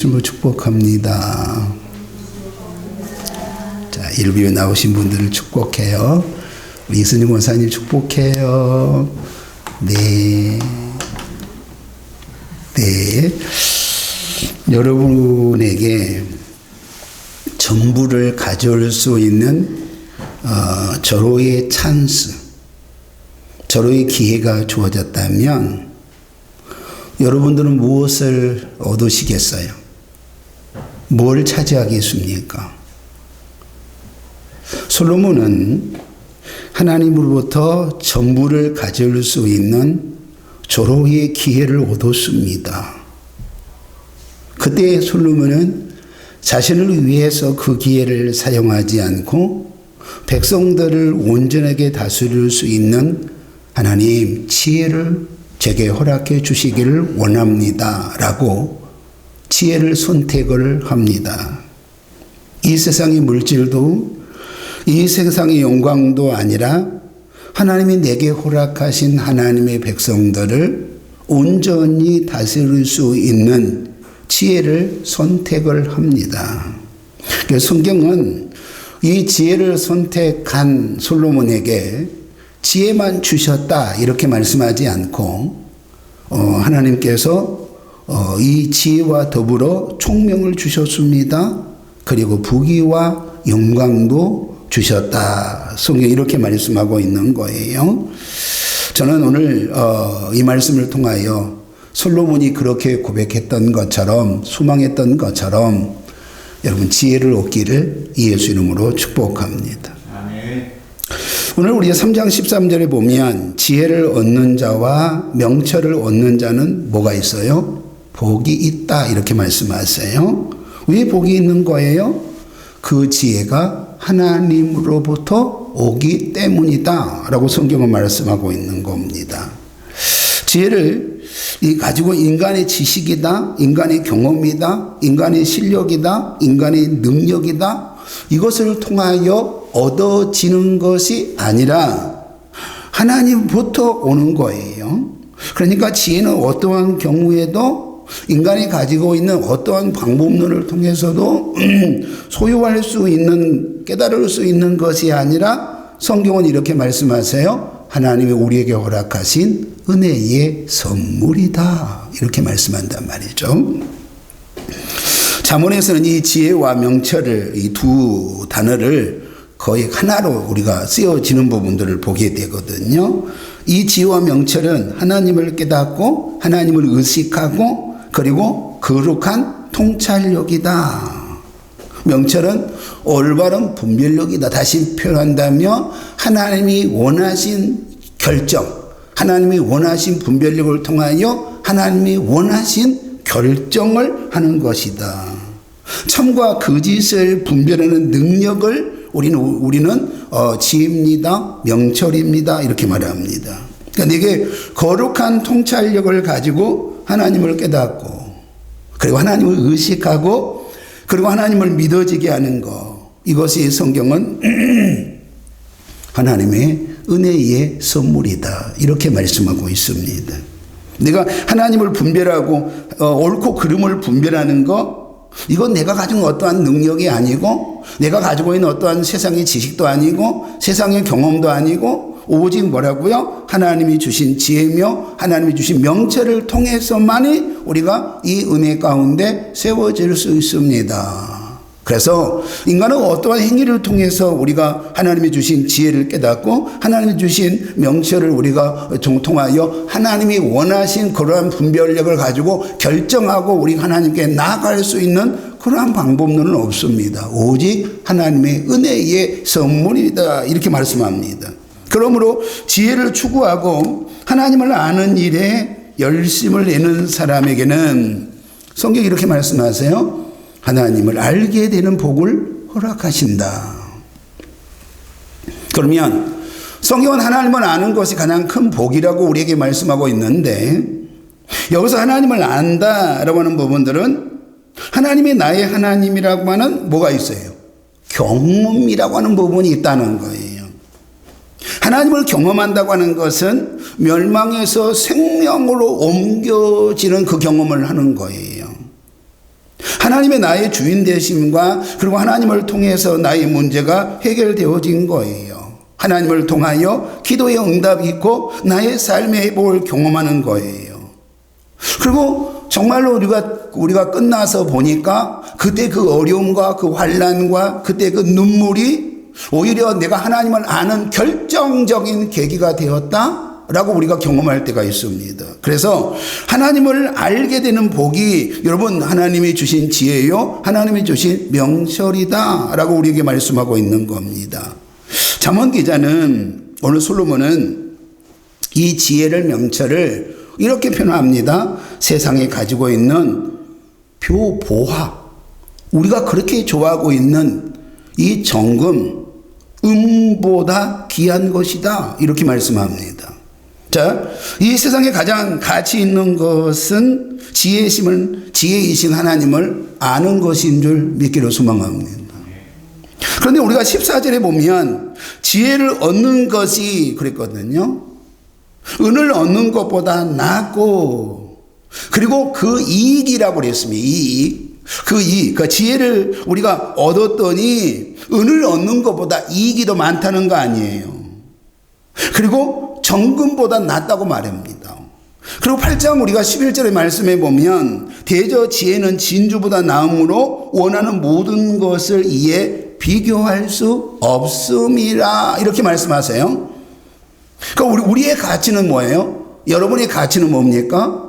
주로 축복합니다. 자, 일부에 나오신 분들을 축복해요. 우리 이순희 권사님 축복해요. 네. 여러분에게 전부를 가져올 수 있는 절호의 찬스, 절호의 기회가 주어졌다면 여러분들은 무엇을 얻으시겠어요? 뭘 차지하겠습니까? 솔로몬은 하나님으로부터 전부를 가질 수 있는 절호의 기회를 얻었습니다. 그때 솔로몬은 자신을 위해서 그 기회를 사용하지 않고 백성들을 온전하게 다스릴 수 있는 하나님 지혜를 제게 허락해 주시기를 원합니다. 라고 지혜를 선택을 합니다. 이 세상의 물질도 이 세상의 영광도 아니라 하나님이 내게 허락하신 하나님의 백성들을 온전히 다스릴 수 있는 지혜를 선택을 합니다. 성경은 이 지혜를 선택한 솔로몬에게 지혜만 주셨다 이렇게 말씀하지 않고 하나님께서 이 지혜와 더불어 총명을 주셨습니다. 그리고 부귀와 영광도 주셨다. 성경이 이렇게 말씀하고 있는 거예요. 저는 오늘 이 말씀을 통하여 솔로몬이 그렇게 고백했던 것처럼 소망했던 것처럼 여러분 지혜를 얻기를 예수 이름으로 축복합니다. 아멘. 오늘 우리 3장 13절에 보면 지혜를 얻는 자와 명철을 얻는 자는 뭐가 있어요? 복이 있다 이렇게 말씀하세요. 왜 복이 있는 거예요? 그 지혜가 하나님으로부터 오기 때문이다 라고 성경은 말씀하고 있는 겁니다. 지혜를 가지고 인간의 지식이다, 인간의 경험이다, 인간의 실력이다, 인간의 능력이다 이것을 통하여 얻어지는 것이 아니라 하나님부터 오는 거예요. 그러니까 지혜는 어떠한 경우에도 인간이 가지고 있는 어떠한 방법론을 통해서도 소유할 수 있는, 깨달을 수 있는 것이 아니라 성경은 이렇게 말씀하세요. 하나님이 우리에게 허락하신 은혜의 선물이다. 이렇게 말씀한단 말이죠. 잠언에서는 이 지혜와 명철을 이 두 단어를 거의 하나로 우리가 쓰여지는 부분들을 보게 되거든요. 이 지혜와 명철은 하나님을 깨닫고 하나님을 의식하고 그리고 거룩한 통찰력이다. 명철은 올바른 분별력이다. 다시 표현한다면 하나님이 원하신 결정, 하나님이 원하신 분별력을 통하여 하나님이 원하신 결정을 하는 것이다. 참과 거짓을 분별하는 능력을 우리는 지혜입니다. 명철입니다. 이렇게 말합니다. 그러니까 내게 거룩한 통찰력을 가지고 하나님을 깨닫고 그리고 하나님을 의식하고 그리고 하나님을 믿어지게 하는 것 이것이 성경은 하나님의 은혜의 선물이다 이렇게 말씀하고 있습니다. 내가 하나님을 분별하고 옳고 그름을 분별하는 것 이건 내가 가진 어떠한 능력이 아니고 내가 가지고 있는 어떠한 세상의 지식도 아니고 세상의 경험도 아니고 오직 뭐라고요? 하나님이 주신 지혜며 하나님이 주신 명철을 통해서만이 우리가 이 은혜 가운데 세워질 수 있습니다. 그래서 인간은 어떠한 행위를 통해서 우리가 하나님이 주신 지혜를 깨닫고 하나님이 주신 명철을 우리가 통하여 하나님이 원하신 그러한 분별력을 가지고 결정하고 우리 하나님께 나아갈 수 있는 그러한 방법론은 없습니다. 오직 하나님의 은혜의 선물이다 이렇게 말씀합니다. 그러므로 지혜를 추구하고 하나님을 아는 일에 열심을 내는 사람에게는 성경이 이렇게 말씀하세요. 하나님을 알게 되는 복을 허락하신다. 그러면 성경은 하나님을 아는 것이 가장 큰 복이라고 우리에게 말씀하고 있는데 여기서 하나님을 안다라고 하는 부분들은 하나님이 나의 하나님이라고 하는 뭐가 있어요? 경험이라고 하는 부분이 있다는 거예요. 하나님을 경험한다고 하는 것은 멸망에서 생명으로 옮겨지는 그 경험을 하는 거예요. 하나님의 나의 주인 되심과 그리고 하나님을 통해서 나의 문제가 해결되어진 거예요. 하나님을 통하여 기도의 응답이 있고 나의 삶의 회복을 경험하는 거예요. 그리고 정말로 우리가 끝나서 보니까 그때 그 어려움과 그 환난과 그때 그 눈물이 오히려 내가 하나님을 아는 결정적인 계기가 되었다라고 우리가 경험할 때가 있습니다. 그래서 하나님을 알게 되는 복이 여러분 하나님이 주신 지혜요, 하나님이 주신 명철이다라고 우리에게 말씀하고 있는 겁니다. 잠언 기자는 오늘 솔로몬은 이 지혜를 명철을 이렇게 표현합니다. 세상에 가지고 있는 표보화, 우리가 그렇게 좋아하고 있는 이 정금, 음보다 귀한 것이다 이렇게 말씀합니다. 자, 이 세상에 가장 가치 있는 것은 지혜이신 하나님을 아는 것인 줄 믿기로 소망합니다. 그런데 우리가 14절에 보면 지혜를 얻는 것이 그랬거든요. 은을 얻는 것보다 낫고, 그리고 그 이익이라고 그랬습니다. 그 지혜를 우리가 얻었더니 은을 얻는 것보다 이익이 더 많다는 거 아니에요. 그리고 정금보다 낫다고 말합니다. 그리고 8장 우리가 11절의 말씀에 보면 대저 지혜는 진주보다 나음으로 원하는 모든 것을 이에 비교할 수 없음이라 이렇게 말씀하세요. 그러니까 우리의 가치는 뭐예요? 여러분의 가치는 뭡니까?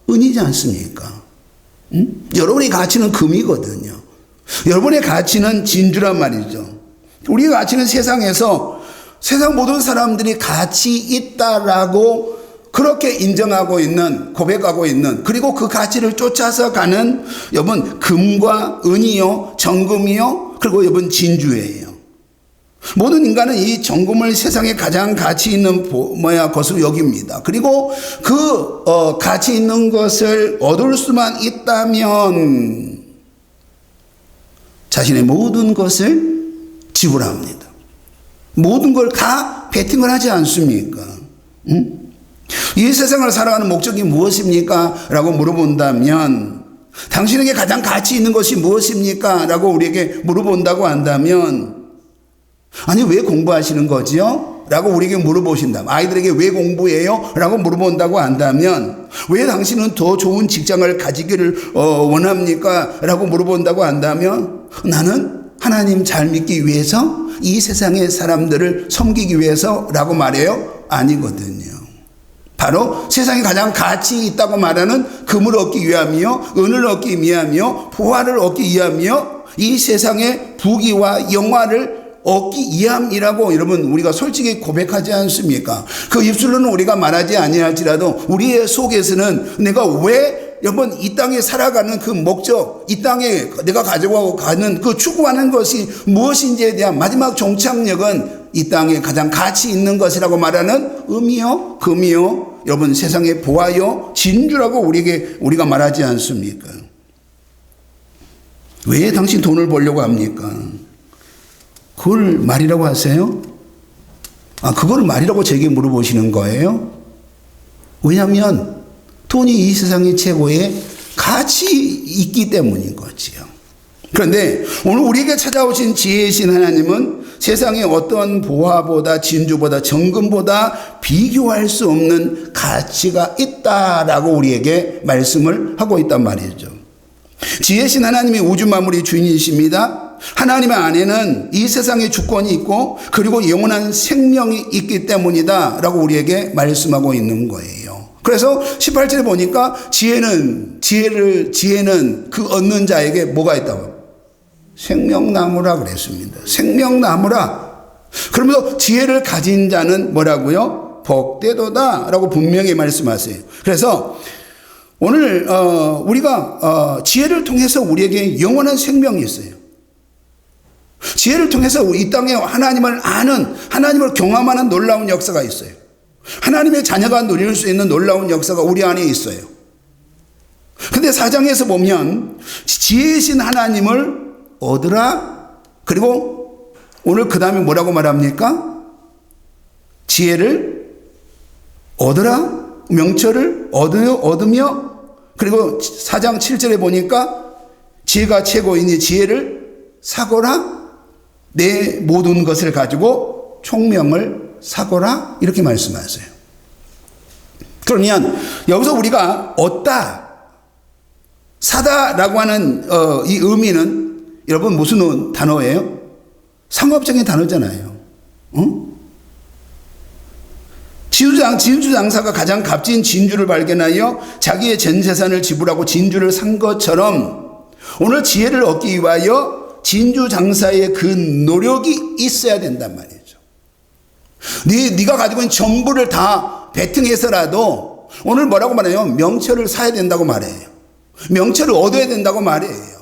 은이지 않습니까? 여러분의 가치는 금이거든요. 여러분의 가치는 진주란 말이죠. 우리의 가치는 세상에서 세상 모든 사람들이 가치 있다라고 그렇게 인정하고 있는, 고백하고 있는, 그리고 그 가치를 쫓아서 가는 여러분 금과 은이요, 정금이요, 그리고 여러분 진주예요. 모든 인간은 이 정금을 세상에 가장 가치 있는 것으로 여깁니다. 그리고 그 가치 있는 것을 얻을 수만 있다면 자신의 모든 것을 지불합니다. 모든 걸 다 베팅을 하지 않습니까? 이 세상을 살아가는 목적이 무엇입니까? 라고 물어본다면, 당신에게 가장 가치 있는 것이 무엇입니까? 라고 우리에게 물어본다고 한다면, 아니 왜 공부하시는 거지요? 라고 우리에게 물어보신다면, 아이들에게 왜 공부해요? 라고 물어본다고 한다면, 왜 당신은 더 좋은 직장을 가지기를 원합니까? 라고 물어본다고 한다면, 나는 하나님 잘 믿기 위해서 이 세상의 사람들을 섬기기 위해서라고 말해요? 아니거든요. 바로 세상에 가장 가치 있다고 말하는 금을 얻기 위함이요, 은을 얻기 위함이요, 보화를 얻기 위함이요, 이 세상의 부귀와 영화를 얻기 위함이라고 여러분 우리가 솔직히 고백하지 않습니까? 그 입술로는 우리가 말하지 아니할지라도 우리의 속에서는 내가 왜 여러분 이 땅에 살아가는 그 목적, 이 땅에 내가 가지고 가는 그 추구하는 것이 무엇인지에 대한 마지막 종착역은 이 땅에 가장 가치 있는 것이라고 말하는 음이요, 금이요, 여러분 세상의 보화요, 진주라고 우리가 말하지 않습니까? 왜 당신 돈을 벌려고 합니까? 그걸 말이라고 하세요? 그걸 말이라고 제게 물어보시는 거예요? 왜냐하면 돈이 이 세상의 최고의 가치 있기 때문인 거지요. 그런데 오늘 우리에게 찾아오신 지혜이신 하나님은 세상의 어떤 보화보다 진주보다 정금보다 비교할 수 없는 가치가 있다라고 우리에게 말씀을 하고 있단 말이죠. 지혜이신 하나님이 우주 만물의 주인이십니다. 하나님의 안에는 이 세상의 주권이 있고 그리고 영원한 생명이 있기 때문이다 라고 우리에게 말씀하고 있는 거예요. 그래서 18절에 보니까 지혜는 그 얻는 자에게 뭐가 있다고? 생명나무라 그랬습니다. 생명나무라. 그러면서 지혜를 가진 자는 뭐라고요? 복되도다 라고 분명히 말씀하세요. 그래서 오늘 우리가 지혜를 통해서 우리에게 영원한 생명이 있어요. 지혜를 통해서 이 땅에 하나님을 아는, 하나님을 경험하는 놀라운 역사가 있어요. 하나님의 자녀가 누릴 수 있는 놀라운 역사가 우리 안에 있어요. 근데 4장에서 보면 지혜이신 하나님을 얻으라. 그리고 오늘 그 다음에 뭐라고 말합니까? 지혜를 얻으라. 명철을 얻으며 그리고 4장 7절에 보니까 지혜가 최고이니 지혜를 사거라. 내 모든 것을 가지고 총명을 사거라. 이렇게 말씀하세요. 그러면 여기서 우리가 얻다, 사다라고 하는 이 의미는 여러분 무슨 단어예요? 상업적인 단어잖아요. 응? 진주 장사가 가장 값진 진주를 발견하여 자기의 전 재산을 지불하고 진주를 산 것처럼 오늘 지혜를 얻기 위하여 진주 장사의 그 노력이 있어야 된단 말이죠. 네가 가지고 있는 전부를 다 베팅해서라도 오늘 뭐라고 말해요? 명철을 사야 된다고 말해요. 명철을 얻어야 된다고 말해요.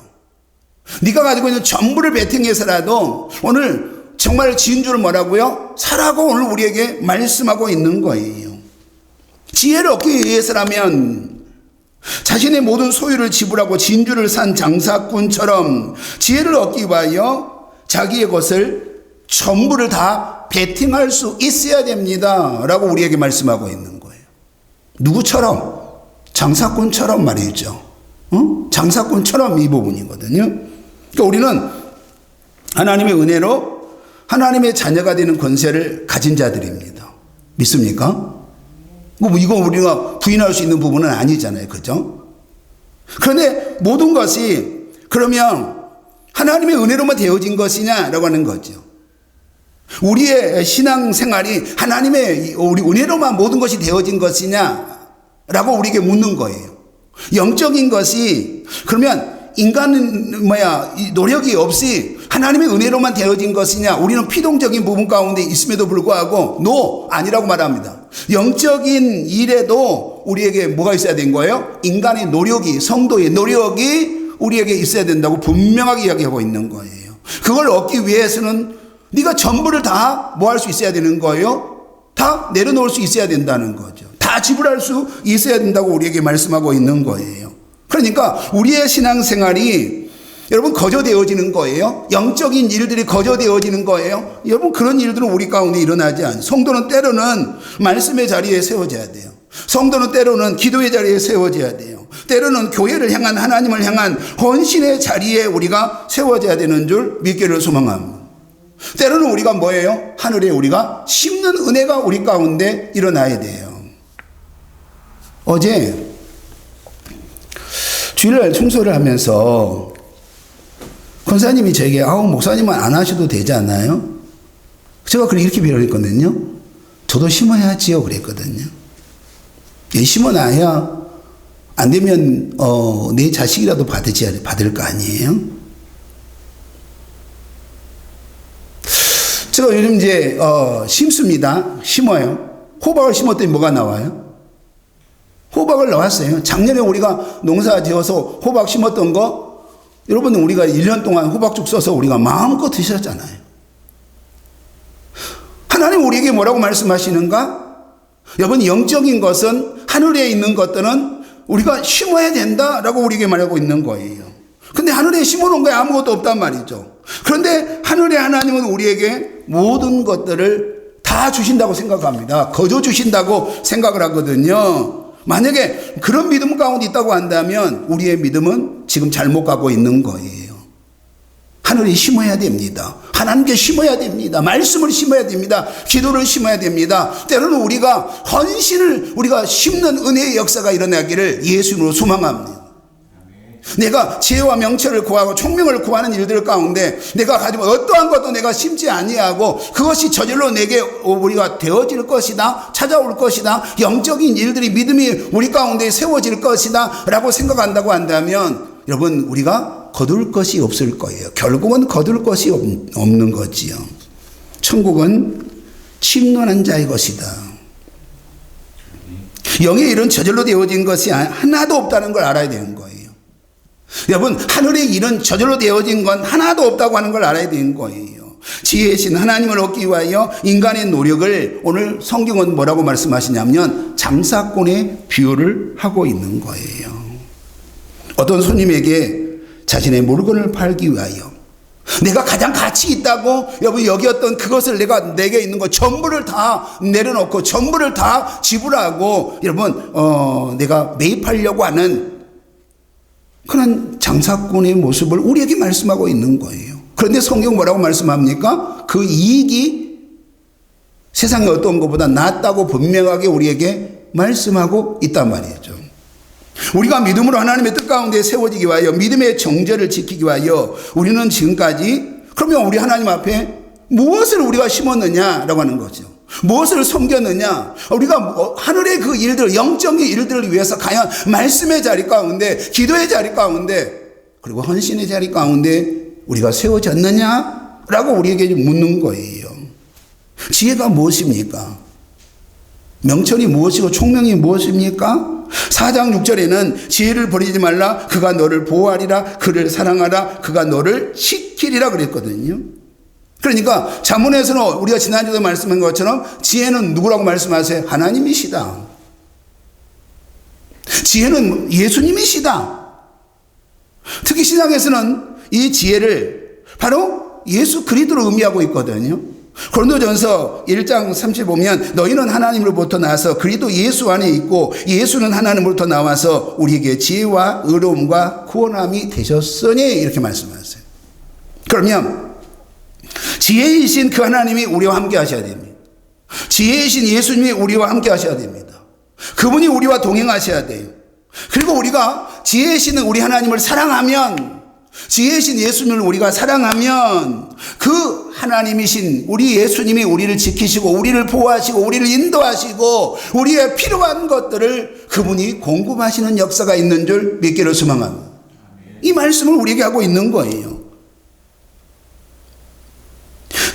네가 가지고 있는 전부를 베팅해서라도 오늘 정말 진주를 뭐라고요? 사라고 오늘 우리에게 말씀하고 있는 거예요. 지혜를 얻기 위해서라면 자신의 모든 소유를 지불하고 진주를 산 장사꾼처럼 지혜를 얻기 위하여 자기의 것을 전부를 다 베팅할 수 있어야 됩니다 라고 우리에게 말씀하고 있는 거예요. 누구처럼? 장사꾼처럼 말이죠. 장사꾼처럼 이 부분이거든요. 그러니까 우리는 하나님의 은혜로 하나님의 자녀가 되는 권세를 가진 자들입니다. 믿습니까? 이거 우리가 부인할 수 있는 부분은 아니잖아요. 그죠? 그런데 모든 것이 그러면 하나님의 은혜로만 되어진 것이냐라고 하는 거죠. 우리의 신앙생활이 하나님의 우리 은혜로만 모든 것이 되어진 것이냐라고 우리에게 묻는 거예요. 영적인 것이 그러면 인간은 노력이 없이 하나님의 은혜로만 되어진 것이냐? 우리는 피동적인 부분 가운데 있음에도 불구하고 아니라고 말합니다. 영적인 일에도 우리에게 뭐가 있어야 된 거예요? 인간의 노력이, 성도의 노력이 우리에게 있어야 된다고 분명하게 이야기하고 있는 거예요. 그걸 얻기 위해서는 네가 전부를 다 뭐 할 수 있어야 되는 거예요? 다 내려놓을 수 있어야 된다는 거죠. 다 지불할 수 있어야 된다고 우리에게 말씀하고 있는 거예요. 그러니까 우리의 신앙생활이 여러분 거저되어지는 거예요. 영적인 일들이 거저되어지는 거예요. 여러분 그런 일들은 우리 가운데 일어나지 않아요. 성도는 때로는 말씀의 자리에 세워져야 돼요. 성도는 때로는 기도의 자리에 세워져야 돼요. 때로는 교회를 향한 하나님을 향한 헌신의 자리에 우리가 세워져야 되는 줄 믿기를 소망합니다. 때로는 우리가 뭐예요? 하늘에 우리가 심는 은혜가 우리 가운데 일어나야 돼요. 어제 주일날 청소를 하면서 권사님이 저에게 목사님은 안 하셔도 되지 않나요? 제가 이렇게 빌어냈거든요. 저도 심어야지요 그랬거든요. 심어놔야 안 되면 내 자식이라도 받을 거 아니에요? 제가 요즘 이제 심습니다. 심어요. 호박을 심었더니 뭐가 나와요? 호박을 넣었어요. 작년에 우리가 농사 지어서 호박 심었던 거 여러분 우리가 1년 동안 호박죽 써서 우리가 마음껏 드셨잖아요. 하나님 우리에게 뭐라고 말씀하시는가? 여러분 영적인 것은 하늘에 있는 것들은 우리가 심어야 된다라고 우리에게 말하고 있는 거예요. 근데 하늘에 심어놓은 거에 아무것도 없단 말이죠. 그런데 하늘의 하나님은 우리에게 모든 것들을 다 주신다고 생각합니다. 거저 주신다고 생각을 하거든요. 만약에 그런 믿음 가운데 있다고 한다면 우리의 믿음은 지금 잘못 가고 있는 거예요. 하늘에 심어야 됩니다. 하나님께 심어야 됩니다. 말씀을 심어야 됩니다. 기도를 심어야 됩니다. 때로는 우리가 헌신을 우리가 심는 은혜의 역사가 일어나기를 예수님으로 소망합니다. 내가 지혜와 명철을 구하고 총명을 구하는 일들 가운데 내가 가지고 어떠한 것도 내가 심지 아니하고 그것이 저절로 내게 우리가 되어질 것이다, 찾아올 것이다, 영적인 일들이 믿음이 우리 가운데 세워질 것이다 라고 생각한다고 한다면 여러분 우리가 거둘 것이 없을 거예요. 결국은 거둘 것이 없는 거지요. 천국은 침노한 자의 것이다. 영의 일은 저절로 되어진 것이 하나도 없다는 걸 알아야 되는 거예요. 여러분 하늘의 일은 저절로 되어진 건 하나도 없다고 하는 걸 알아야 되는 거예요. 지혜이신 하나님을 얻기 위하여 인간의 노력을 오늘 성경은 뭐라고 말씀하시냐면 장사꾼의 비유를 하고 있는 거예요. 어떤 손님에게 자신의 물건을 팔기 위하여 내가 가장 가치 있다고 여러분 여기었던 그것을 내게 있는 것 전부를 다 내려놓고 전부를 다 지불하고 여러분 내가 매입하려고 하는 그런 장사꾼의 모습을 우리에게 말씀하고 있는 거예요. 그런데 성경 뭐라고 말씀합니까? 그 이익이 세상의 어떤 것보다 낫다고 분명하게 우리에게 말씀하고 있단 말이죠. 우리가 믿음으로 하나님의 뜻 가운데 세워지기 위하여 믿음의 정죄를 지키기 위하여 우리는 지금까지 그러면 우리 하나님 앞에 무엇을 우리가 심었느냐라고 하는 거죠. 무엇을 섬겼느냐? 우리가 하늘의 그 일들, 영적인 일들을 위해서 과연 말씀의 자리 가운데, 기도의 자리 가운데, 그리고 헌신의 자리 가운데 우리가 세워졌느냐라고 우리에게 묻는 거예요. 지혜가 무엇입니까? 명철이 무엇이고 총명이 무엇입니까? 4장 6절에는 지혜를 버리지 말라. 그가 너를 보호하리라. 그를 사랑하라. 그가 너를 지키리라 그랬거든요. 그러니까 잠언에서는 우리가 지난주에 말씀한 것처럼 지혜는 누구라고 말씀하세요? 하나님이시다. 지혜는 예수님이시다. 특히 신약에서는 이 지혜를 바로 예수 그리스도로 의미하고 있거든요. 고린도전서 1장 30 보면 너희는 하나님으로부터 나와서 그리스도 예수 안에 있고 예수는 하나님으로부터 나와서 우리에게 지혜와 의로움과 구원함이 되셨으니 이렇게 말씀하세요. 그러면 지혜이신 그 하나님이 우리와 함께 하셔야 됩니다. 지혜이신 예수님이 우리와 함께 하셔야 됩니다. 그분이 우리와 동행하셔야 돼요. 그리고 우리가 지혜이신 우리 하나님을 사랑하면, 지혜이신 예수님을 우리가 사랑하면 그 하나님이신 우리 예수님이 우리를 지키시고 우리를 보호하시고 우리를 인도하시고 우리의 필요한 것들을 그분이 공급하시는 역사가 있는 줄 믿기를 소망합니다. 이 말씀을 우리에게 하고 있는 거예요.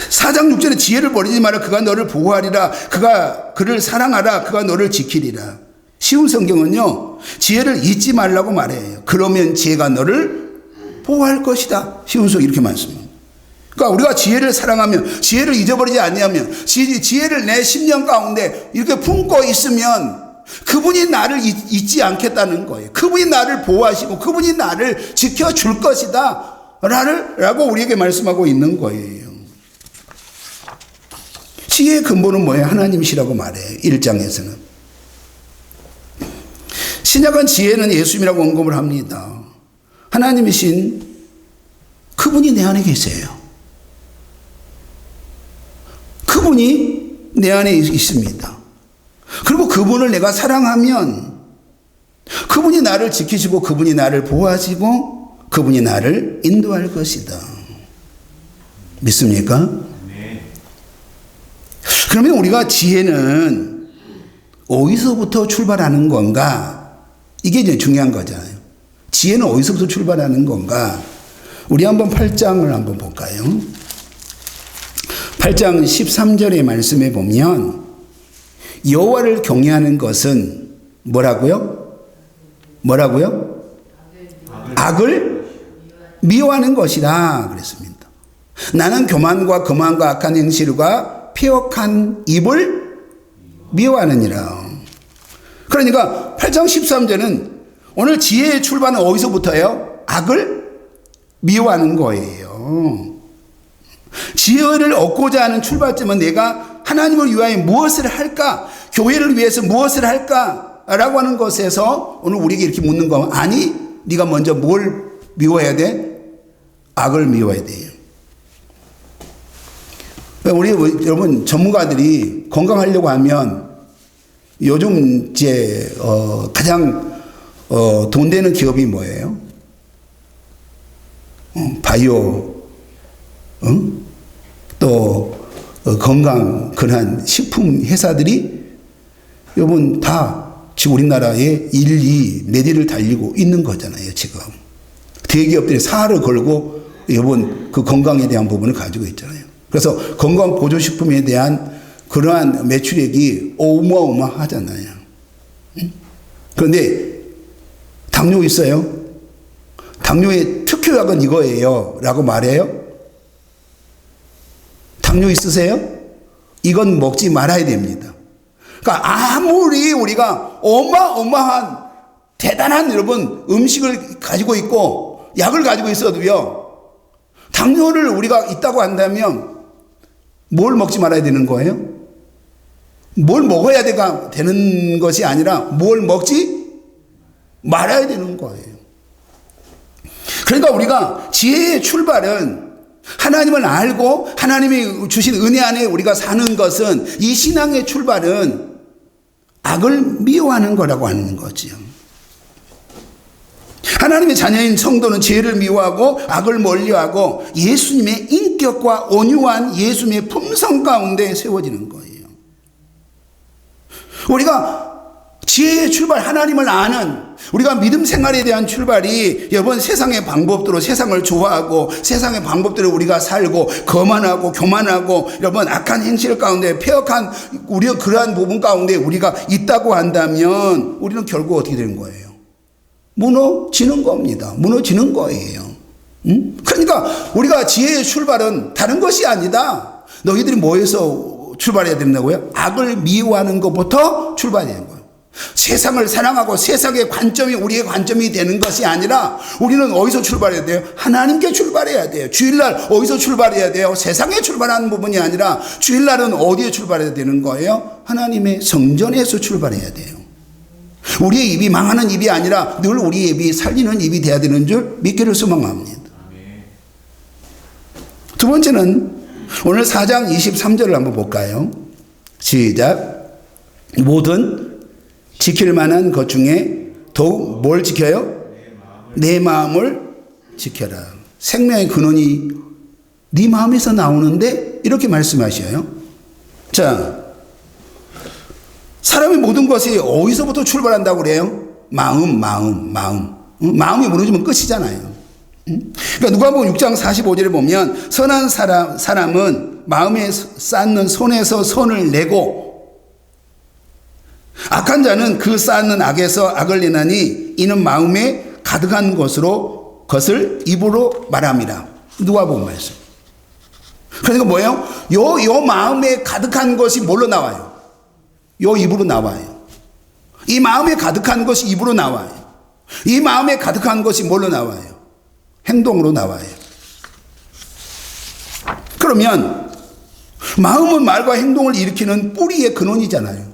4장 6절에 지혜를 버리지 마라. 그가 너를 보호하리라. 그가 그를 사랑하라. 그가 너를 지키리라. 쉬운 성경은요, 지혜를 잊지 말라고 말해요. 그러면 지혜가 너를 보호할 것이다. 쉬운 성경 이렇게 말씀합니다. 그러니까 우리가 지혜를 사랑하면, 지혜를 잊어버리지 않냐면, 지혜를 내 심령 가운데 이렇게 품고 있으면 그분이 나를 잊지 않겠다는 거예요. 그분이 나를 보호하시고 그분이 나를 지켜줄 것이다 라고 우리에게 말씀하고 있는 거예요. 지혜의 근본은 뭐예요? 하나님이시라고 말해요. 1장에서는. 신약은 지혜는 예수님이라고 언급을 합니다. 하나님이신 그분이 내 안에 계세요. 그분이 내 안에 있습니다. 그리고 그분을 내가 사랑하면 그분이 나를 지키시고 그분이 나를 보호하시고 그분이 나를 인도할 것이다. 믿습니까? 그러면 우리가 지혜는 어디서부터 출발하는 건가? 이게 이제 중요한 거잖아요. 지혜는 어디서부터 출발하는 건가? 우리 한번 8장을 한번 볼까요? 8장 13절의 말씀에 보면 여호와를 경외하는 것은 뭐라고요? 악을 미워하는 것이다 그랬습니다. 나는 교만과 거만과 악한 행실과 폐역한 입을 미워하느니라. 그러니까 8장 13절은 오늘 지혜의 출발은 어디서부터예요? 악을 미워하는 거예요. 지혜를 얻고자 하는 출발점은 내가 하나님을 위하여 무엇을 할까? 교회를 위해서 무엇을 할까? 라고 하는 것에서 오늘 우리에게 이렇게 묻는 거, 아니 네가 먼저 뭘 미워해야 돼? 악을 미워해야 돼요. 우리 여러분 전문가들이 건강하려고 하면 요즘 이제 가장 돈 되는 기업이 뭐예요? 바이오, 또 건강 그러한 식품 회사들이 여러분 다 지금 우리나라에 1, 2, 매대를 달리고 있는 거잖아요. 지금 대기업들이 사활을 걸고 여러분 그 건강에 대한 부분을 가지고 있잖아요. 그래서 건강 보조식품에 대한 그러한 매출액이 어마어마하잖아요. 그런데 당뇨 있어요? 당뇨의 특효약은 이거예요 라고 말해요? 당뇨 있으세요? 이건 먹지 말아야 됩니다. 그러니까 아무리 우리가 어마어마한 대단한 여러분 음식을 가지고 있고 약을 가지고 있어도요, 당뇨를 우리가 있다고 한다면 뭘 먹지 말아야 되는 거예요? 뭘 먹어야 되는 것이 아니라 뭘 먹지 말아야 되는 거예요. 그러니까 우리가 지혜의 출발은 하나님을 알고 하나님이 주신 은혜 안에 우리가 사는 것은, 이 신앙의 출발은 악을 미워하는 거라고 하는 거지요. 하나님의 자녀인 성도는 죄를 미워하고 악을 멀리하고 예수님의 인격과 온유한 예수님의 품성 가운데 세워지는 거예요. 우리가 지혜의 출발, 하나님을 아는 우리가 믿음 생활에 대한 출발이, 여러분, 세상의 방법대로 세상을 좋아하고 세상의 방법대로 우리가 살고 거만하고 교만하고 여러분 악한 행실 가운데 폐역한 우리가 그러한 부분 가운데 우리가 있다고 한다면 우리는 결국 어떻게 되는 거예요? 무너지는 겁니다. 무너지는 거예요. 그러니까 우리가 지혜의 출발은 다른 것이 아니다. 너희들이 뭐에서 출발해야 된다고요? 악을 미워하는 것부터 출발해야 되는 거예요. 세상을 사랑하고 세상의 관점이 우리의 관점이 되는 것이 아니라 우리는 어디서 출발해야 돼요? 하나님께 출발해야 돼요. 주일날 어디서 출발해야 돼요? 세상에 출발하는 부분이 아니라 주일날은 어디에 출발해야 되는 거예요? 하나님의 성전에서 출발해야 돼요. 우리의 입이 망하는 입이 아니라 늘 우리의 입이 살리는 입이 돼야 되는 줄 믿기를 소망합니다. 두 번째는 오늘 4장 23절을 한번 볼까요? 시작. 모든 지킬 만한 것 중에 더욱 뭘 지켜요? 내 마음을 지켜라. 생명의 근원이 네 마음에서 나오는데 이렇게 말씀하셔요. 자, 사람의 모든 것이 어디서부터 출발한다고 그래요? 마음이 무너지면 끝이잖아요. 그러니까 누가복음 6장 45절에 보면 선한 사람은 마음에 쌓는 손에서 손을 내고 악한 자는 그 쌓는 악에서 악을 내나니 이는 마음에 가득한 것을 입으로 말함이라. 누가복음 말씀. 그러니까 뭐예요? 요 마음에 가득한 것이 뭘로 나와요? 요 입으로 나와요. 이 마음에 가득한 것이 입으로 나와요. 이 마음에 가득한 것이 뭘로 나와요? 행동으로 나와요. 그러면 마음은 말과 행동을 일으키는 뿌리의 근원이잖아요.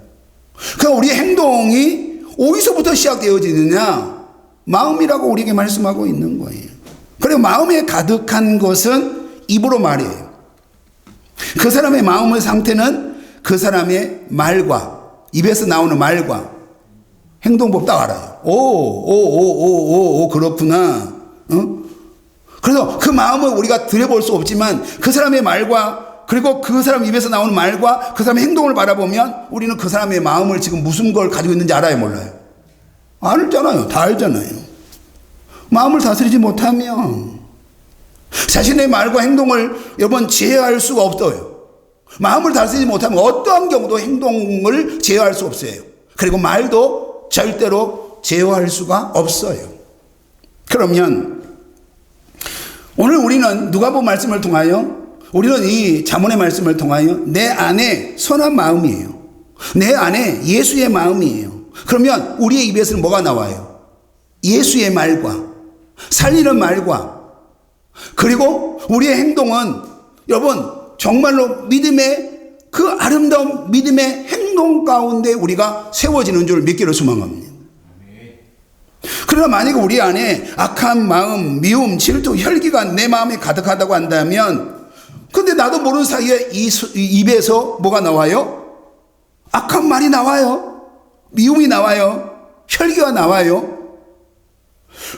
그러니까 우리의 행동이 어디서부터 시작되어지느냐? 마음이라고 우리에게 말씀하고 있는 거예요. 그리고 마음에 가득한 것은 입으로 말해요. 그 사람의 마음의 상태는 그 사람의 말과 입에서 나오는 말과 행동법 딱 알아요. 오, 그렇구나. 그래서 그 마음을 우리가 들여볼 수 없지만 그 사람의 말과 그리고 그 사람 입에서 나오는 말과 그 사람의 행동을 바라보면 우리는 그 사람의 마음을 지금 무슨 걸 가지고 있는지 알아요, 몰라요? 알잖아요. 다 알잖아요. 마음을 다스리지 못하면 자신의 말과 행동을 여러분 제어할 수가 없어요. 마음을 다스리지 못하면 어떠한 경우도 행동을 제어할 수 없어요. 그리고 말도 절대로 제어할 수가 없어요. 그러면 오늘 우리는 누가복음 말씀을 통하여, 우리는 이 잠언의 말씀을 통하여 내 안에 선한 마음이에요. 내 안에 예수의 마음이에요. 그러면 우리의 입에서는 뭐가 나와요? 예수의 말과 살리는 말과, 그리고 우리의 행동은 여러분 정말로 믿음의 그 아름다운 믿음의 행동 가운데 우리가 세워지는 줄 믿기를 소망합니다. 그러나 만약에 우리 안에 악한 마음, 미움, 질투, 혈기가 내 마음에 가득하다고 한다면, 근데 나도 모르는 사이에 이 입에서 뭐가 나와요? 악한 말이 나와요. 미움이 나와요. 혈기가 나와요.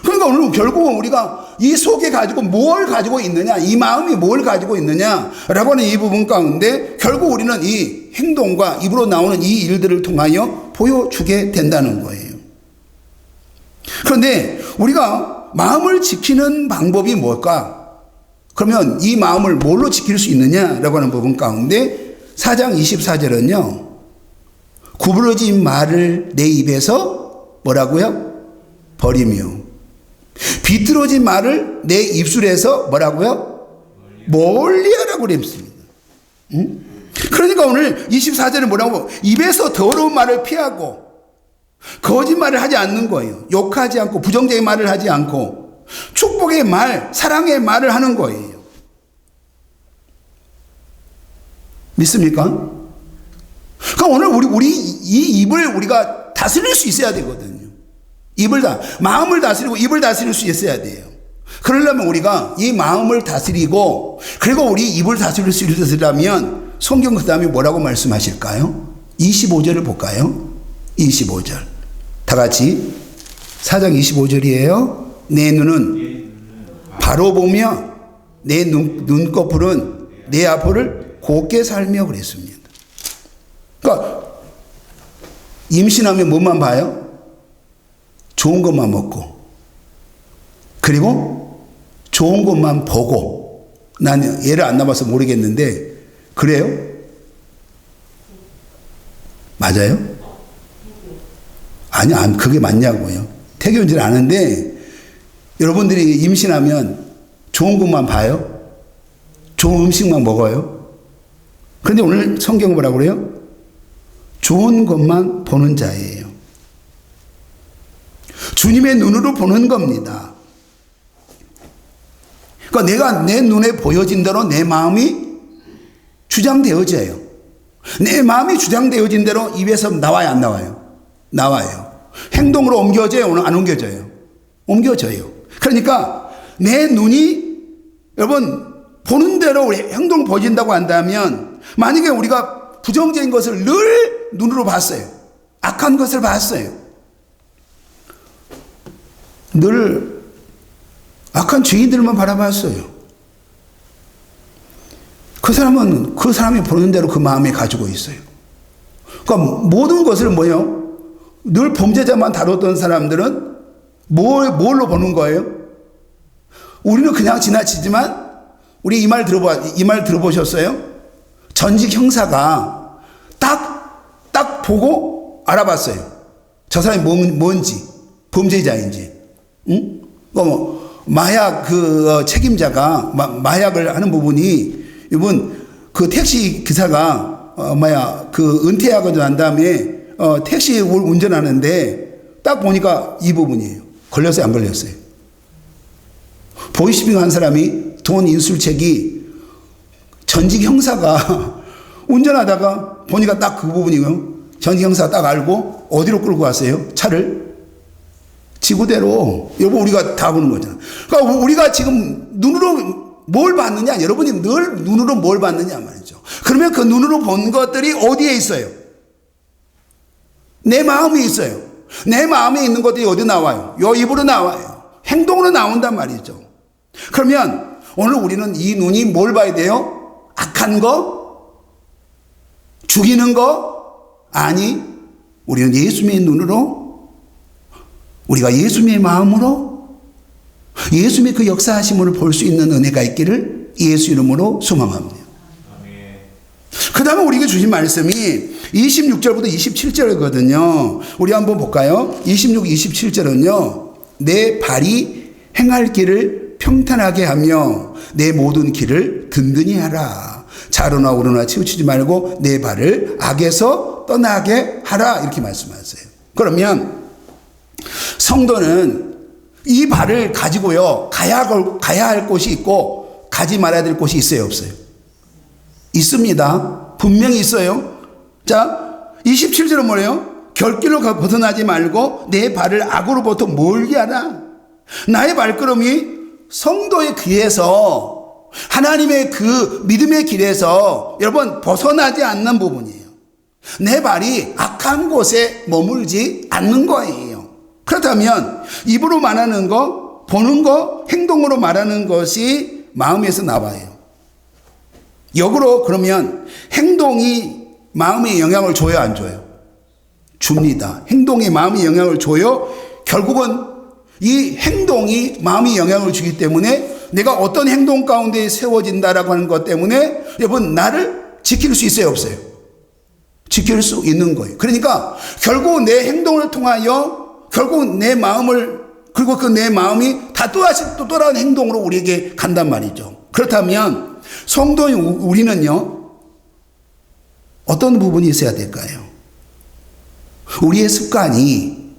그러니까 오늘 결국은 우리가 이 속에 가지고 뭘 가지고 있느냐, 이 마음이 뭘 가지고 있느냐라고 하는 이 부분 가운데 결국 우리는 이 행동과 입으로 나오는 이 일들을 통하여 보여주게 된다는 거예요. 그런데 우리가 마음을 지키는 방법이 뭘까? 그러면 이 마음을 뭘로 지킬 수 있느냐라고 하는 부분 가운데 4장 24절은요. 구부러진 말을 내 입에서 뭐라고요? 버리며 비뚤어진 말을 내 입술에서 뭐라고요? 멀리하라고 그랬습니다. 그러니까 오늘 24절은 뭐라고? 입에서 더러운 말을 피하고 거짓말을 하지 않는 거예요. 욕하지 않고 부정적인 말을 하지 않고 축복의 말, 사랑의 말을 하는 거예요. 믿습니까? 그러니까 오늘 우리 이 입을 우리가 다스릴 수 있어야 되거든요. 마음을 다스리고 입을 다스릴 수 있어야 돼요. 그러려면 우리가 이 마음을 다스리고 그리고 우리 입을 다스릴 수 있으려면 성경 그 다음에 뭐라고 말씀하실까요? 25절을 볼까요? 25절. 다 같이 4장 25절이에요. 내 눈은 바로 보며 내 눈꺼풀은 내 앞을 곱게 살며 그랬습니다. 그러니까 임신하면 뭐만 봐요? 좋은 것만 먹고 그리고 좋은 것만 보고. 난 얘를 안 낳아서 모르겠는데 그래요? 맞아요? 아니, 그게 맞냐고요. 태교인지는 아는데 여러분들이 임신하면 좋은 것만 봐요? 좋은 음식만 먹어요? 그런데 오늘 성경은 뭐라고 그래요? 좋은 것만 보는 자예요. 주님의 눈으로 보는 겁니다. 그러니까 내가 내 눈에 보여진 대로 내 마음이 주장되어져요. 내 마음이 주장되어진 대로 입에서 나와요, 안 나와요? 나와요. 행동으로 옮겨져요, 안 옮겨져요? 옮겨져요. 그러니까 내 눈이 여러분 보는 대로 우리 행동을 보여진다고 한다면 만약에 우리가 부정적인 것을 늘 눈으로 봤어요. 악한 것을 봤어요. 늘 악한 죄인들만 바라봤어요. 그 사람은 그 사람이 보는 대로 그 마음에 가지고 있어요. 그러니까 모든 것을 뭐예요? 늘 범죄자만 다뤘던 사람들은 뭘로 보는 거예요? 우리는 그냥 지나치지만 우리 이 말 들어보셨어요? 전직 형사가 딱 보고 알아봤어요. 저 사람이 뭔지, 범죄자인지. 응? 마약 책임자가 마약을 하는 부분이 이분 그 택시 기사가 은퇴하고 난 다음에 택시를 운전하는데 딱 보니까 이 부분이에요. 걸렸어요, 안 걸렸어요? 보이시핑 한 사람이 돈 인술책이 전직 형사가 운전하다가 보니까 딱 그 부분이고요. 전직 형사가 딱 알고 어디로 끌고 갔어요? 차를 지구대로. 여러분 우리가 다 보는 거잖아. 그러니까 우리가 지금 눈으로 뭘 봤느냐? 여러분이 늘 눈으로 뭘 봤느냐 말이죠. 그러면 그 눈으로 본 것들이 어디에 있어요? 내 마음에 있어요. 내 마음에 있는 것들이 어디 나와요? 요 입으로 나와요. 행동으로 나온단 말이죠. 그러면 오늘 우리는 이 눈이 뭘 봐야 돼요? 악한 거? 죽이는 거? 아니, 우리는 예수님의 눈으로, 우리가 예수님의 마음으로 예수님의 그 역사하심을 볼 수 있는 은혜가 있기를 예수 이름으로 소망합니다. 그 다음에 우리에게 주신 말씀이 26절부터 27절이거든요. 우리 한번 볼까요? 26, 27절은요. 내 발이 행할 길을 평탄하게 하며 내 모든 길을 든든히 하라. 좌로나 우로나 치우치지 말고 내 발을 악에서 떠나게 하라. 이렇게 말씀하세요. 그러면 성도는 이 발을 가지고요. 가야 할 곳이 있고 가지 말아야 될 곳이 있어요, 없어요? 있습니다. 분명히 있어요. 자, 27절은 뭐래요? 결길로 벗어나지 말고 내 발을 악으로부터 멀게 하라. 나의 발걸음이 성도의 귀에서 하나님의 그 믿음의 길에서 여러분 벗어나지 않는 부분이에요. 내 발이 악한 곳에 머물지 않는 거예요. 그렇다면 입으로 말하는 거, 보는 거, 행동으로 말하는 것이 마음에서 나와요. 역으로 그러면 행동이 마음에 영향을 줘요, 안 줘요? 줍니다. 행동이 마음에 영향을 줘요. 결국은 이 행동이 마음에 영향을 주기 때문에 내가 어떤 행동 가운데 세워진다라고 하는 것 때문에 여러분 나를 지킬 수 있어요, 없어요? 지킬 수 있는 거예요. 그러니까 결국 내 행동을 통하여 결국 내 마음을 그리고 그 내 마음이 다 또 다른 행동으로 우리에게 간단 말이죠. 그렇다면 성도인 우리는요 어떤 부분이 있어야 될까요? 우리의 습관이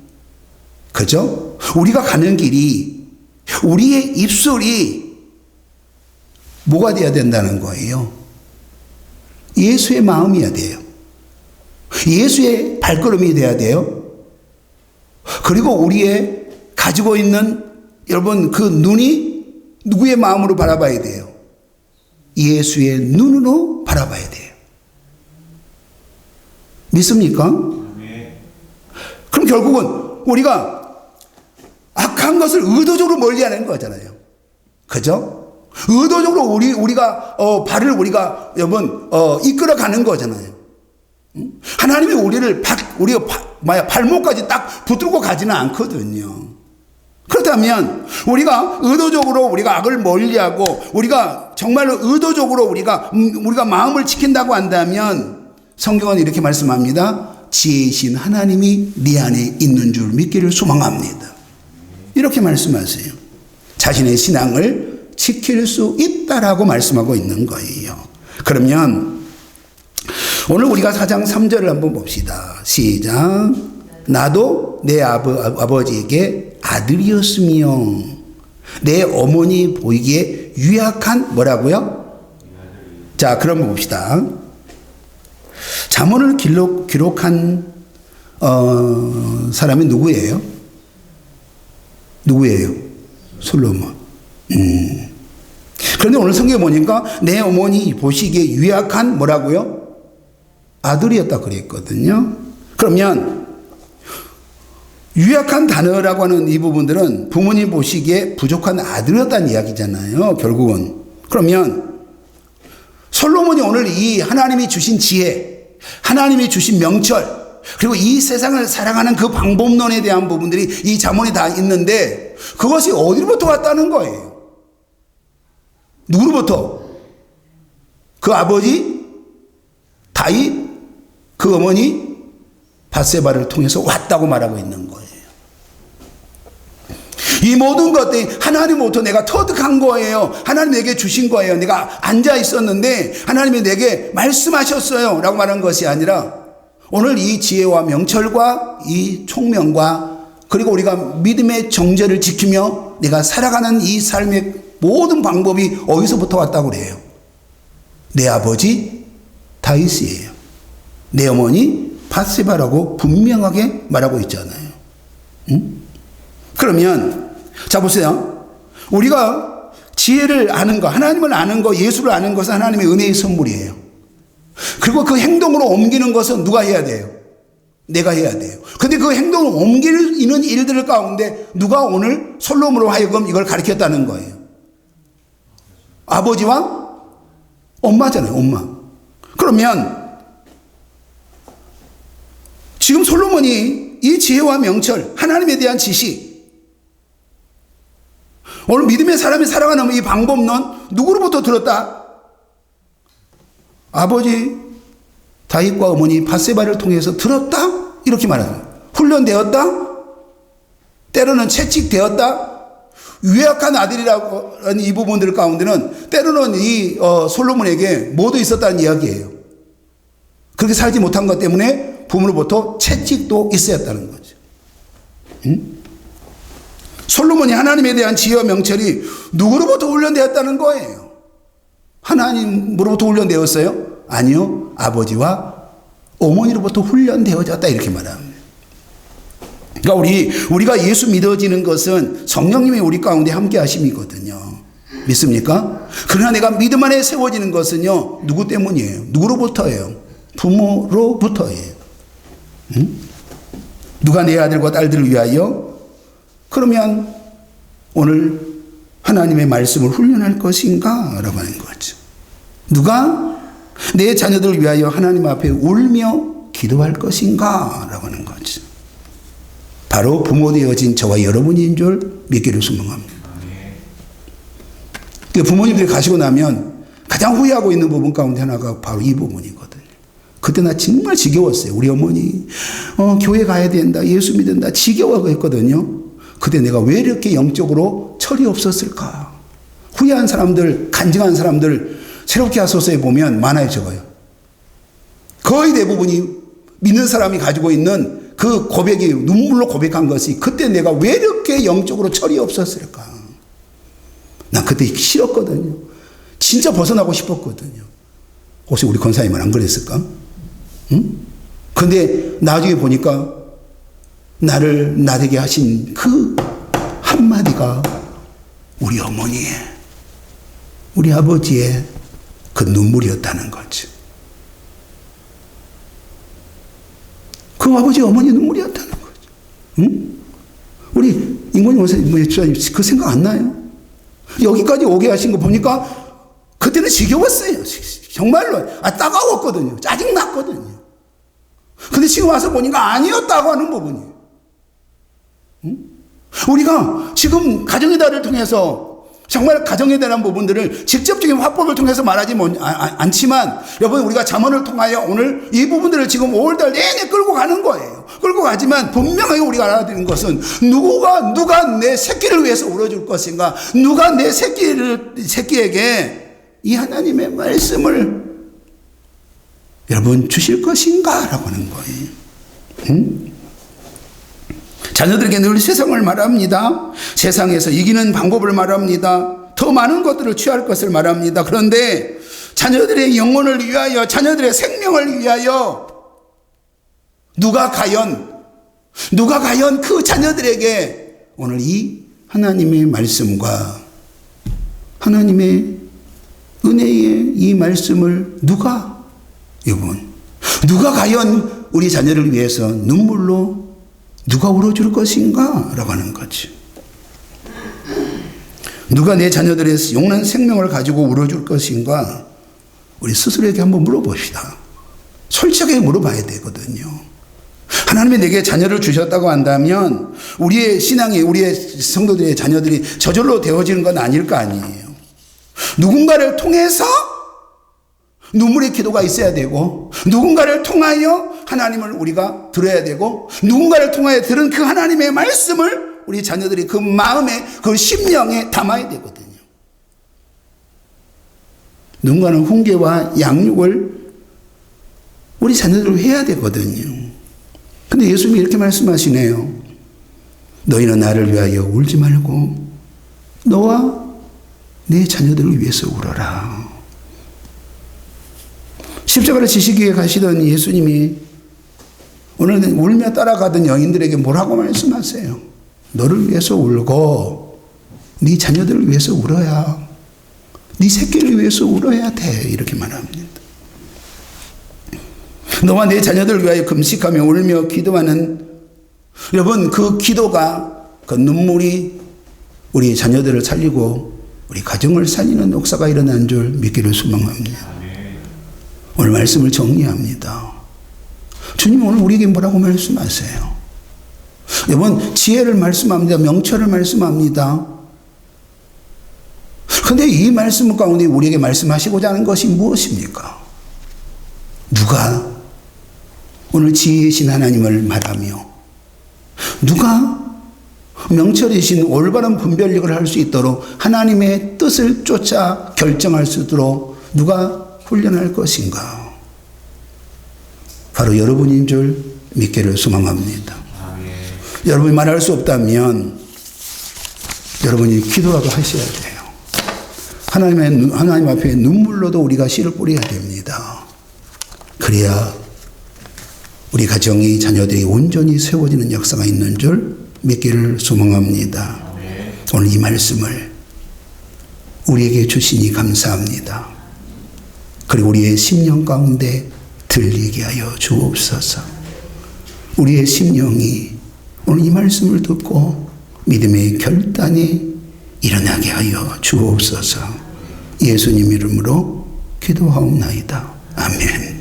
그죠? 우리가 가는 길이 우리의 입술이 뭐가 돼야 된다는 거예요? 예수의 마음이어야 돼요. 예수의 발걸음이 돼야 돼요. 그리고 우리의 가지고 있는 여러분 그 눈이 누구의 마음으로 바라봐야 돼요? 예수의 눈으로 바라봐야 돼요. 믿습니까? 그럼 결국은 우리가 악한 것을 의도적으로 멀리하는 거잖아요. 그죠? 의도적으로 우리가 발을 우리가 여러분 이끌어가는 거잖아요. 하나님이 우리가 발목까지 딱 붙들고 가지는 않거든요. 그렇다면 우리가 의도적으로 우리가 악을 멀리하고 우리가 정말로 의도적으로 우리가 마음을 지킨다고 한다면 성경은 이렇게 말씀합니다. 지혜이신 하나님이 네 안에 있는 줄 믿기를 소망합니다. 이렇게 말씀하세요. 자신의 신앙을 지킬 수 있다라고 말씀하고 있는 거예요. 그러면 오늘 우리가 4장 3절을 한번 봅시다. 시작. 나도 내 아버지에게 아들이었으며 내 어머니 보이기에 유약한 뭐라고요? 자, 그럼 봅시다. 잠언을 기록한 사람이 누구예요? 누구예요? 솔로몬. 그런데 오늘 성경에 보니까 내 어머니 보시기에 유약한 뭐라고요? 아들이었다 그랬거든요. 그러면 유약한 단어라고 하는 이 부분들은 부모님 보시기에 부족한 아들이었다는 이야기잖아요. 결국은. 그러면 솔로몬이 오늘 이 하나님이 주신 지혜, 하나님이 주신 명철, 그리고 이 세상을 살아가는 그 방법론에 대한 부분들이 이 잠언에 다 있는데 그것이 어디로부터 왔다는 거예요? 누구로부터? 그 아버지 다윗, 그 어머니 밧세바를 통해서 왔다고 말하고 있는 거예요. 이 모든 것들이 하나님으로부터 내가 터득한 거예요. 하나님 내게 주신 거예요. 내가 앉아 있었는데 하나님이 내게 말씀하셨어요 라고 말한 것이 아니라 오늘 이 지혜와 명철과 이 총명과 그리고 우리가 믿음의 정죄를 지키며 내가 살아가는 이 삶의 모든 방법이 어디서부터 왔다고 그래요? 내 아버지 다윗이에요. 내 어머니 밧세바라고 분명하게 말하고 있잖아요. 그러면 자 보세요. 우리가 지혜를 아는 거, 하나님을 아는 거, 예수를 아는 것은 하나님의 은혜의 선물이에요. 그리고 그 행동으로 옮기는 것은 누가 해야 돼요? 내가 해야 돼요. 근데 그 행동을 옮기는 일들 가운데 누가 오늘 솔로몬으로 하여금 이걸 가르쳤다는 거예요? 아버지와 엄마잖아요. 엄마. 그러면 지금 솔로몬이 이 지혜와 명철, 하나님에 대한 지식, 오늘 믿음의 사람이 살아가는 이 방법론 누구로부터 들었다? 아버지 다윗과 어머니 밧세바를 통해서 들었다? 이렇게 말합니다. 훈련되었다? 때로는 채찍되었다? 유약한 아들이라고 하는 이 부분들 가운데는 때로는 이 솔로몬에게 모두 있었다는 이야기예요. 그렇게 살지 못한 것 때문에 부모로부터 채찍도 있어야했다는 거죠. 솔로몬이 하나님에 대한 지혜와 명철이 누구로부터 훈련되었다는 거예요? 하나님으로부터 훈련되었어요? 아니요. 아버지와 어머니로부터 훈련되어졌다 이렇게 말합니다. 그러니까 우리가 예수 믿어지는 것은 성령님이 우리 가운데 함께 하심이거든요. 믿습니까? 그러나 내가 믿음 안에 세워지는 것은요. 누구 때문이에요? 누구로부터예요? 부모로부터예요. 누가 내 아들과 딸들을 위하여? 그러면 오늘 하나님의 말씀을 훈련할 것인가? 라고 하는 거죠. 누가 내 자녀들을 위하여 하나님 앞에 울며 기도할 것인가? 라고 하는 거죠. 바로 부모 되어진 저와 여러분인 줄 믿기를 소망합니다. 부모님들이 가시고 나면 가장 후회하고 있는 부분 가운데 하나가 바로 이 부분이거든요. 그때 나 정말 지겨웠어요. 우리 어머니 교회 가야 된다, 예수 믿는다 지겨워하고 했거든요. 그때 내가 왜 이렇게 영적으로 철이 없었을까? 후회한 사람들, 간증한 사람들 새롭게 하소서에 보면 많아요. 적어요. 거의 대부분이 믿는 사람이 가지고 있는 그 고백이 눈물로 고백한 것이 그때 내가 왜 이렇게 영적으로 철이 없었을까? 난 그때 싫었거든요. 진짜 벗어나고 싶었거든요. 혹시 우리 권사님은 안 그랬을까? 응? 근데 나중에 보니까 나를 나되게 하신 그 한마디가 우리 어머니의 우리 아버지의 그 눈물이었다는 거지. 그 아버지 어머니 눈물이었다는 거죠. 응? 우리 임건희 목사님 그 생각 안 나요? 여기까지 오게 하신 거 보니까 그때는 지겨웠어요. 정말로. 따가웠거든요. 짜증났거든요. 근데 지금 와서 보니까 아니었다고 하는 부분이에요. 응? 우리가 지금 가정의 달을 통해서 정말 가정에 대한 부분들을 직접적인 화법을 통해서 말하지 않지만 여러분 우리가 잠언을 통하여 오늘 이 부분들을 지금 5월달 내내 끌고 가는 거예요. 끌고 가지만 분명하게 우리가 알아야 되는 것은 누가 내 새끼를 위해서 울어줄 것인가, 누가 내 새끼에게 이 하나님의 말씀을 여러분 주실 것인가 라고 하는 거예요. 응? 자녀들에게 늘 세상을 말합니다. 세상에서 이기는 방법을 말합니다. 더 많은 것들을 취할 것을 말합니다. 그런데 자녀들의 영혼을 위하여, 자녀들의 생명을 위하여 누가 과연 그 자녀들에게 오늘 이 하나님의 말씀과 하나님의 은혜의 이 말씀을 누가 과연 우리 자녀를 위해서 눈물로 누가 울어줄 것인가? 라고 하는 거지. 누가 내 자녀들의 영원한 생명을 가지고 울어줄 것인가? 우리 스스로에게 한번 물어봅시다. 솔직하게 물어봐야 되거든요. 하나님이 내게 자녀를 주셨다고 한다면 우리의 신앙이, 우리의 성도들의 자녀들이 저절로 되어지는 건 아닐 거 아니에요. 누군가를 통해서 눈물의 기도가 있어야 되고, 누군가를 통하여 하나님을 우리가 들어야 되고, 누군가를 통하여 들은 그 하나님의 말씀을 우리 자녀들이 그 마음에, 그 심령에 담아야 되거든요. 누군가는 훈계와 양육을 우리 자녀들을 해야 되거든요. 근데 예수님이 이렇게 말씀하시네요. 너희는 나를 위하여 울지 말고 너와 내 자녀들을 위해서 울어라. 십자가를 지시기 위해 가시던 예수님이 오늘은 울며 따라가던 여인들에게 뭐라고 말씀하세요? 너를 위해서 울고 네 자녀들을 위해서 울어야, 네 새끼를 위해서 울어야 돼. 이렇게 말합니다. 너와 내 자녀들을 위하여 금식하며 울며 기도하는, 여러분 그 기도가, 그 눈물이 우리 자녀들을 살리고 우리 가정을 살리는 역사가 일어난 줄 믿기를 소망합니다. 오늘 말씀을 정리합니다. 주님 오늘 우리에게 뭐라고 말씀하세요? 여러분 지혜를 말씀합니다. 명철을 말씀합니다. 그런데 이 말씀 가운데 우리에게 말씀하시고자 하는 것이 무엇입니까? 누가 오늘 지혜이신 하나님을 말하며, 누가 명철이신 올바른 분별력을 할 수 있도록 하나님의 뜻을 쫓아 결정할 수 있도록 누가 훈련할 것인가? 바로 여러분인 줄 믿기를 소망합니다. 여러분이 말할 수 없다면 여러분이 기도라도 하셔야 돼요. 하나님 앞에 눈물로도 우리가 씨를 뿌려야 됩니다. 그래야 우리 가정이, 자녀들이 온전히 세워지는 역사가 있는 줄 믿기를 소망합니다. 오늘 이 말씀을 우리에게 주시니 감사합니다. 그리고 우리의 심령 가운데 들리게 하여 주옵소서. 우리의 심령이 오늘 이 말씀을 듣고 믿음의 결단이 일어나게 하여 주옵소서. 예수님 이름으로 기도하옵나이다. 아멘.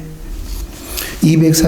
204